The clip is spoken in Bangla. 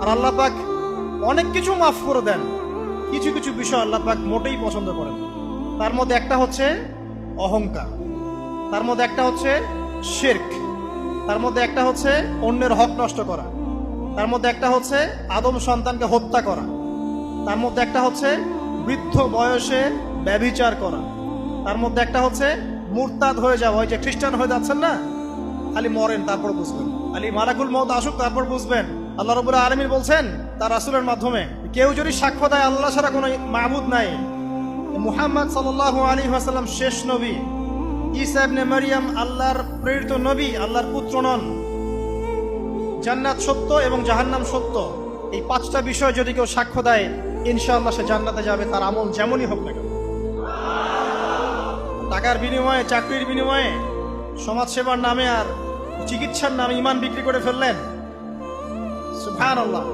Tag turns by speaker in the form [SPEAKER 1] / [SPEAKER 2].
[SPEAKER 1] আর আল্লাহ পাক অনেক কিছু মাফ করে দেন, কিছু কিছু বিষয় আল্লাহ পাক মোটেই পছন্দ করেন। তার মধ্যে একটা হচ্ছে অহংকার, তার মধ্যে একটা হচ্ছে শিরক, তার মধ্যে একটা হচ্ছে অন্যের হক নষ্ট করা, তার মধ্যে একটা হচ্ছে আদম সন্তানকে হত্যা করা, তার মধ্যে একটা হচ্ছে বৃদ্ধ বয়সে ব্যভিচার করা, তার মধ্যে একটা হচ্ছে মুরতাদ হয়ে যাওয়া। ওই যে খ্রিস্টান হয়ে যাচ্ছেন না, খালি মরেন তারপর বুঝবেন, খালি মালাকুল মউত আসুক তারপর বুঝবেন। আল্লাহ রাব্বুল আলামিন বলছেন তার রাসূলের মাধ্যমে, কেউ যদি সাক্ষ্য দেয় আল্লাহ ছাড়া কোনো মাবুদ নাই, মুহাম্মদ সাল্লাল্লাহু আলাইহি ওয়াসাল্লাম শেষ নবী, ঈসা ইবনে মারইয়াম আল্লাহর প্রেরিত নবী, আল্লাহর পুত্র নন, জান্নাত সত্য এবং জাহান্নাম সত্য, এই পাঁচটা বিষয় যদি কেউ সাক্ষ্য দেয় ইনশাআল্লাহ সে জান্নাতে যাবে, তার আমল যেমনই হোক না কেন। টাকার বিনিময়ে, চাকরির বিনিময়ে, সমাজসেবার নামে আর চিকিৎসার নামে ঈমান বিক্রি করে ফেললেন, সুবহানাল্লাহ।